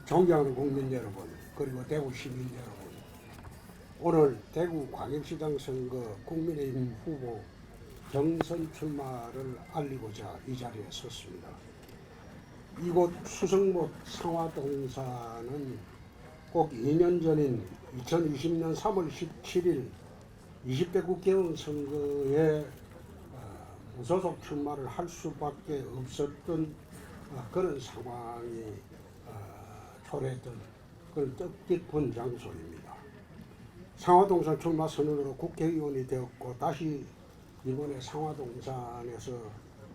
존경하는 국민 여러분, 그리고 대구 시민 여러분, 오늘 대구 광역시장 선거 국민의힘 후보 경선 출마를 알리고자 이 자리에 섰습니다. 이곳 수성못 상화동사는 꼭 2년 전인 2020년 3월 17일 20대 국회의원 선거에 무소속 출마를 할 수밖에 없었던 그런 상황이 초래했던 그런 뜻깊은 장소입니다. 상화동산 출마 선언으로 국회의원이 되었고 다시 이번에 상화동산에서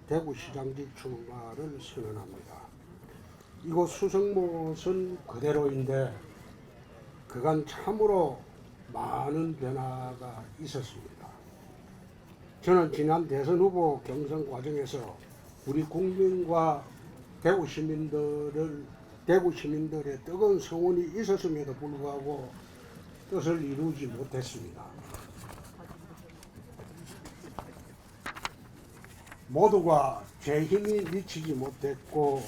대구시장직 출마를 선언합니다. 이곳 수성못은 그대로인데 그간 참으로 많은 변화가 있었습니다. 저는 지난 대선 후보 경선 과정에서 우리 국민과 대구 시민들의 뜨거운 성원이 있었음에도 불구하고 뜻을 이루지 못했습니다. 모두가 제 힘이 미치지 못했고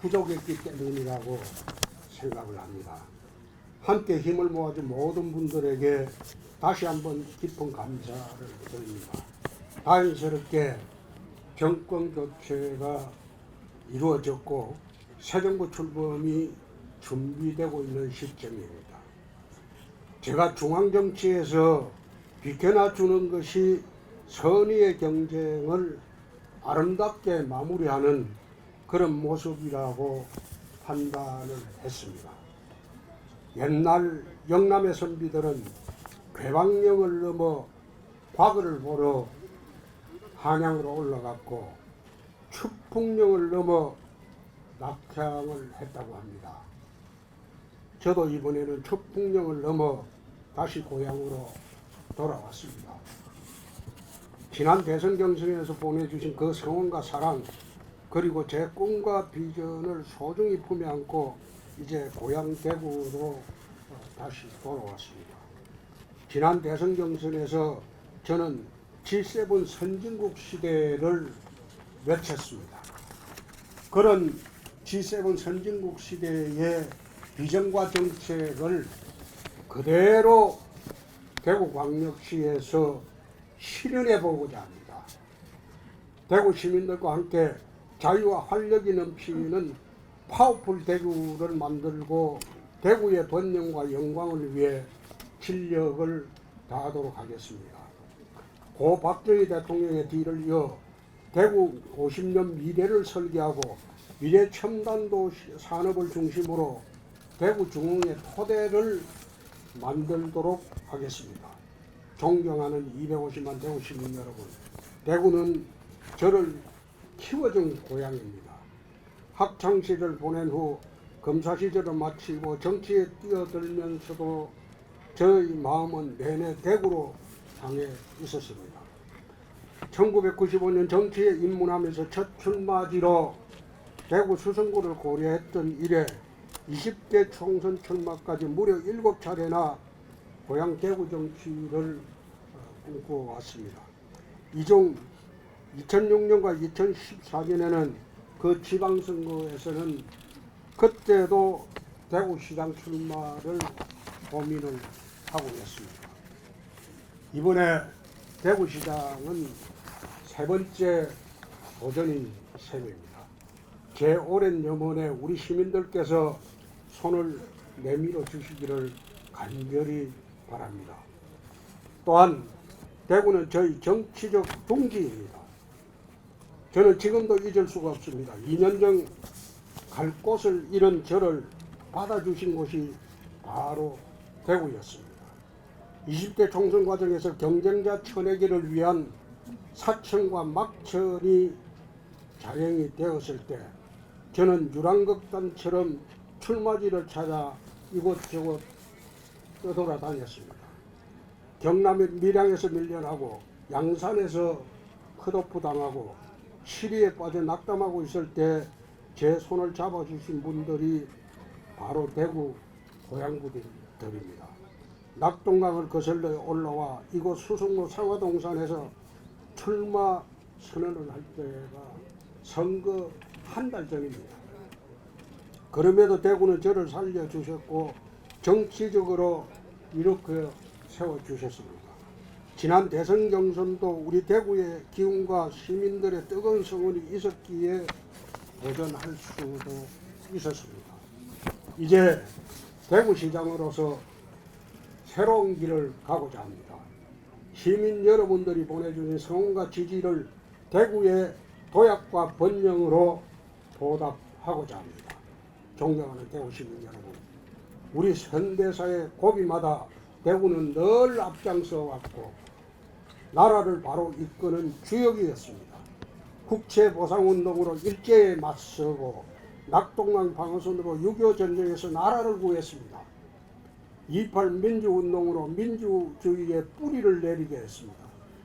부족했기 때문이라고 생각을 합니다. 함께 힘을 모아준 모든 분들에게 다시 한번 깊은 감사를 드립니다. 다행스럽게 정권 교체가 이루어졌고 새 정부 출범이 준비되고 있는 시점입니다. 제가 중앙정치에서 비켜놔주는 것이 선의의 경쟁을 아름답게 마무리하는 그런 모습이라고 판단을 했습니다. 옛날 영남의 선비들은 괴방령을 넘어 과거를 보러 한양으로 올라갔고 축풍령을 넘어 낙향을 했다고 합니다. 저도 이번에는 축풍령을 넘어 다시 고향으로 돌아왔습니다. 지난 대선 경선에서 보내주신 그 성원과 사랑, 그리고 제 꿈과 비전을 소중히 품에 안고 이제 고향 대구로 다시 돌아왔습니다. 지난 대선 경선에서 저는 G7 선진국 시대를 외쳤습니다. 그런 G7 선진국 시대의 비전과 정책을 그대로 대구광역시에서 실현해 보고자 합니다. 대구 시민들과 함께 자유와 활력이 넘치는 파워풀 대구를 만들고 대구의 번영과 영광을 위해 진력을 다하도록 하겠습니다. 고 박정희 대통령의 뒤를 이어 대구 50년 미래를 설계하고 미래 첨단 도시 산업을 중심으로 대구 중흥의 토대를 만들도록 하겠습니다. 존경하는 250만 대구 시민 여러분, 대구는 저를 키워준 고향입니다. 학창시절 보낸 후 검사 시절을 마치고 정치에 뛰어들면서도 저의 마음은 내내 대구로 향해 있었습니다. 1995년 정치에 입문하면서 첫 출마지로 대구 수성구를 고려했던 이래 20대 총선 출마까지 무려 7차례나 고향 대구 정치를 꿈꿔왔습니다. 이중 2006년과 2014년에는 그 지방선거에서는 그때도 대구시장 출마를 고민을 하고 있습니다. 이번에 대구시장은 세 번째 도전인 셈입니다. 제 오랜 염원에 우리 시민들께서 손을 내밀어 주시기를 간절히 바랍니다. 또한 대구는 저희 정치적 둥지입니다. 저는 지금도 잊을 수가 없습니다. 2년 전 갈 곳을 잃은 저를 받아주신 곳이 바로 대구였습니다. 20대 총선 과정에서 경쟁자 쳐내기를 위한 사천과 막천이 자행이 되었을 때 저는 유랑극단처럼 출마지를 찾아 이곳저곳 떠돌아다녔습니다. 경남의 밀양에서 밀려나고 양산에서 컷오프 당하고 시리에 빠져 낙담하고 있을 때 제 손을 잡아주신 분들이 바로 대구 고향분들입니다. 낙동강을 거슬러 올라와 이곳 수성로 상화동산에서 출마 선언을 할 때가 선거 한 달 전입니다. 그럼에도 대구는 저를 살려주셨고 정치적으로 이렇게 세워주셨습니다. 지난 대선 경선도 우리 대구의 기운과 시민들의 뜨거운 성원이 있었기에 도전할 수도 있었습니다. 이제 대구시장으로서 새로운 길을 가고자 합니다. 시민 여러분들이 보내주신 성원과 지지를 대구의 도약과 번영으로 보답하고자 합니다. 존경하는 대구 시민 여러분, 우리 현대사의 고비마다 대구는 늘 앞장서 왔고 나라를 바로 이끄는 주역이었습니다. 국채보상운동으로 일제에 맞서고 낙동강 방어선으로 6.25 전쟁에서 나라를 구했습니다. 28 민주운동으로 민주주의의 뿌리를 내리게 했습니다.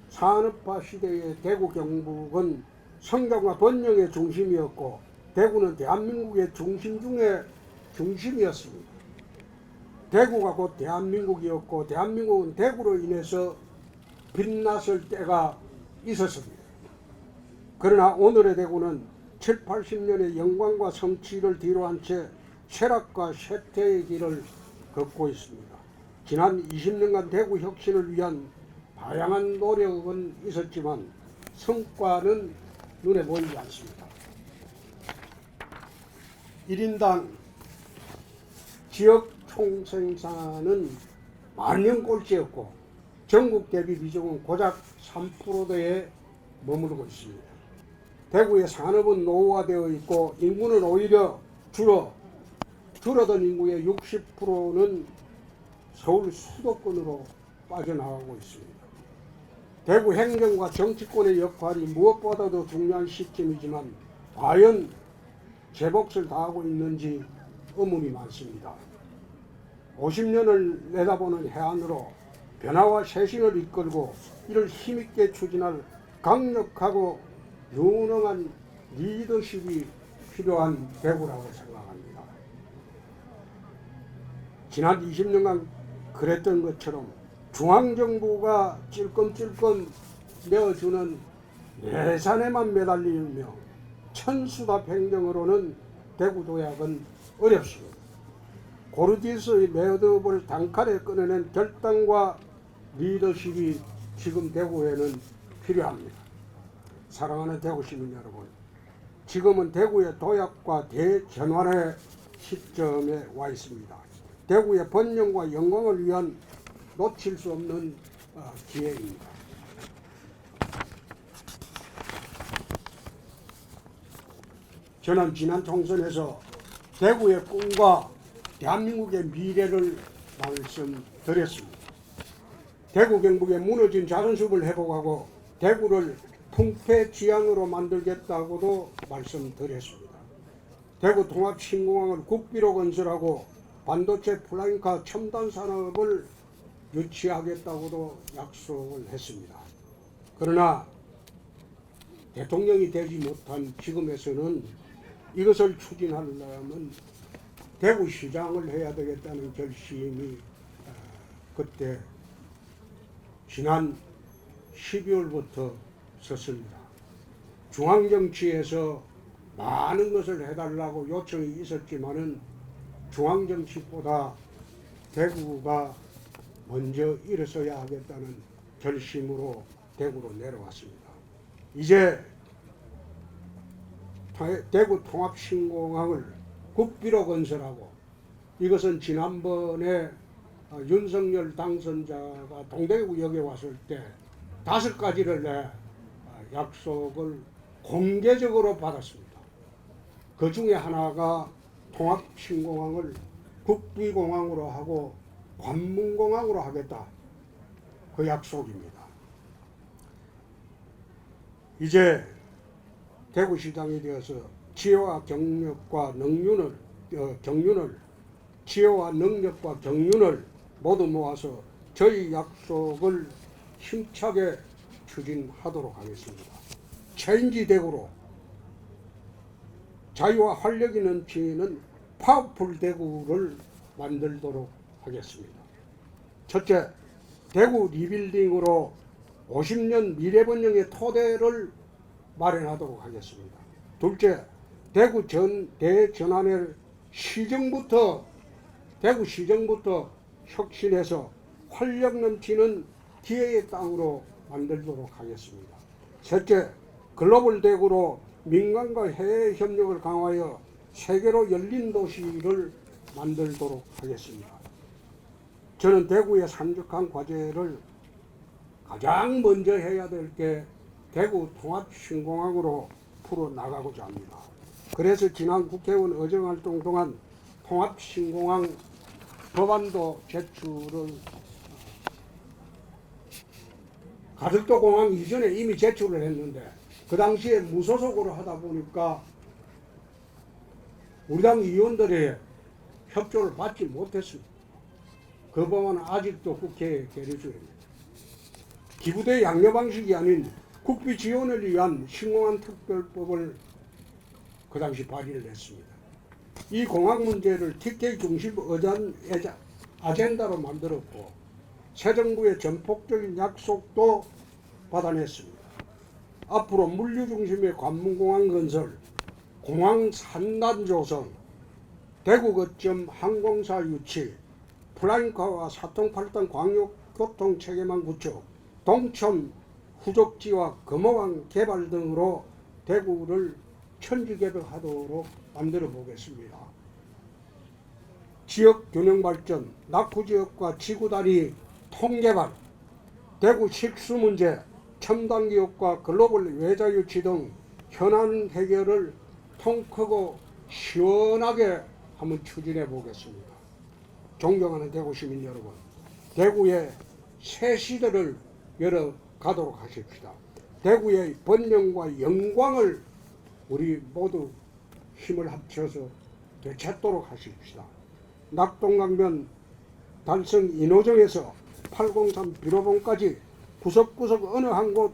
산업화 시대의 대구 경북은 성장과 번영의 중심이었고 대구는 대한민국의 중심 중에 중심이었습니다. 대구가 곧 대한민국이었고 대한민국은 대구로 인해서 빛났을 때가 있었습니다. 그러나 오늘의 대구는 7, 80년의 영광과 성취를 뒤로한 채 쇠락과 쇠퇴의 길을 걷고 있습니다. 지난 20년간 대구 혁신을 위한 다양한 노력은 있었지만 성과는 눈에 보이지 않습니다. 1인당 지역 총생산은 만년 꼴찌였고 전국 대비 비중은 고작 3%대에 머무르고 있습니다. 대구의 산업은 노후화되어 있고 인구는 오히려 줄어든 인구의 60%는 서울 수도권으로 빠져나가고 있습니다. 대구 행정과 정치권의 역할이 무엇보다도 중요한 시점이지만 과연 제 몫을 다하고 있는지 의문이 많습니다. 50년을 내다보는 해안으로 변화와 쇄신을 이끌고 이를 힘있게 추진할 강력하고 유능한 리더십이 필요한 대구라고 생각합니다. 지난 20년간 그랬던 것처럼 중앙정부가 찔끔찔끔 내어주는 예산에만 매달리며 천수답 행정으로는 대구 도약은 어렵습니다. 고르디스의 매듭을 단칼에 끊어낸 결단과 리더십이 지금 대구에는 필요합니다. 사랑하는 대구 시민 여러분, 지금은 대구의 도약과 대전환의 시점에 와 있습니다. 대구의 번영과 영광을 위한 놓칠 수 없는 기회입니다. 저는 지난 총선에서 대구의 꿈과 대한민국의 미래를 말씀드렸습니다. 대구 경북의 무너진 자존심을 회복하고 대구를 풍패지향으로 만들겠다고도 말씀드렸습니다. 대구 통합신공항을 국비로 건설하고 반도체 플라잉카 첨단 산업을 유치하겠다고도 약속을 했습니다. 그러나 대통령이 되지 못한 지금에서는 이것을 추진하려면 대구시장을 해야 되겠다는 결심이 그때 지난 12월부터 섰습니다. 중앙정치에서 많은 것을 해달라고 요청이 있었지만은 중앙정치보다 대구가 먼저 일어서야 하겠다는 결심으로 대구로 내려왔습니다. 이제 대구 통합신공항을 국비로 건설하고 이것은 지난번에 윤석열 당선자가 동대구역에 왔을 때 5가지를 내 약속을 공개적으로 받았습니다. 그 중에 하나가 통합신공항을 국비공항으로 하고 관문공항으로 하겠다. 그 약속입니다. 이제 대구시장이 되어서 지혜와 경력과 경륜을 모두 모아서 저희 약속을 힘차게 추진하도록 하겠습니다. 체인지 대구로 자유와 활력이 넘치는 파워풀 대구를 만들도록 하겠습니다. 첫째, 대구 리빌딩으로 50년 미래번영의 토대를 마련하도록 하겠습니다. 둘째, 대구 대전환의 시정부터 대구 시정부터 혁신해서 활력 넘치는 기회의 땅으로 만들도록 하겠습니다. 셋째, 글로벌 대구로 민간과 해외 협력을 강화하여 세계로 열린 도시를 만들도록 하겠습니다. 저는 대구의 산적한 과제를 가장 먼저 해야 될 게 대구 통합신공항으로 풀어나가고자 합니다. 그래서 지난 국회의원 의정활동 동안 통합신공항 법안도 제출을 가덕도 공항 이전에 이미 제출을 했는데 그 당시에 무소속으로 하다 보니까 우리 당 의원들의 협조를 받지 못했습니다. 그 법안은 아직도 국회에 계류 중입니다. 기부대 양려 방식이 아닌 국비 지원을 위한 신공항 특별법을 그 당시 발의를 했습니다. 이 공항 문제를 TK 중심 아젠다로 만들었고 새 정부의 전폭적인 약속도 받아냈습니다. 앞으로 물류 중심의 관문공항 건설, 공항 산단 조성, 대구 거점 항공사 유치, 플라잉카와 사통팔당 광역교통 체계망 구축, 동천 후적지와 금호항 개발 등으로 대구를 천지개벽하도록 만들어 보겠습니다. 지역 균형 발전, 낙후지역과 지구다리 통개발, 대구 식수 문제, 첨단 기업과 글로벌 외자 유치 등 현안 해결을 통 크고 시원하게 한번 추진해 보겠습니다. 존경하는 대구 시민 여러분, 대구의 새 시대를 열어가도록 하십시다. 대구의 번영과 영광을 우리 모두 힘을 합쳐서 되찾도록 하십시다. 낙동강변 달성 인호정에서 803 비로봉까지 구석구석 어느 한 곳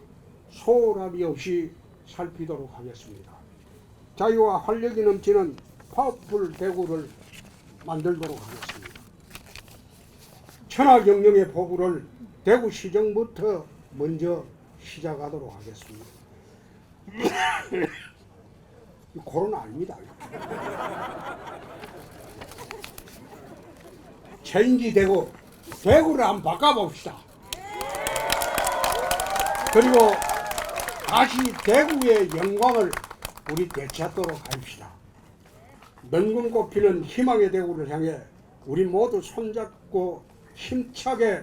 소홀함이 없이 살피도록 하겠습니다. 자유와 활력이 넘치는 파워풀 대구를 만들도록 하겠습니다. 천하경영의 포부를 대구 시정부터 먼저 시작하도록 하겠습니다. 코로나 아닙니다. 체인지 대구, 대구를 한번 바꿔봅시다. 그리고 다시 대구의 영광을 우리 되찾도록 합시다. 맹군 꽃피는 희망의 대구를 향해 우리 모두 손잡고 힘차게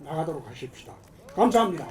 나가도록 하십시다. 감사합니다.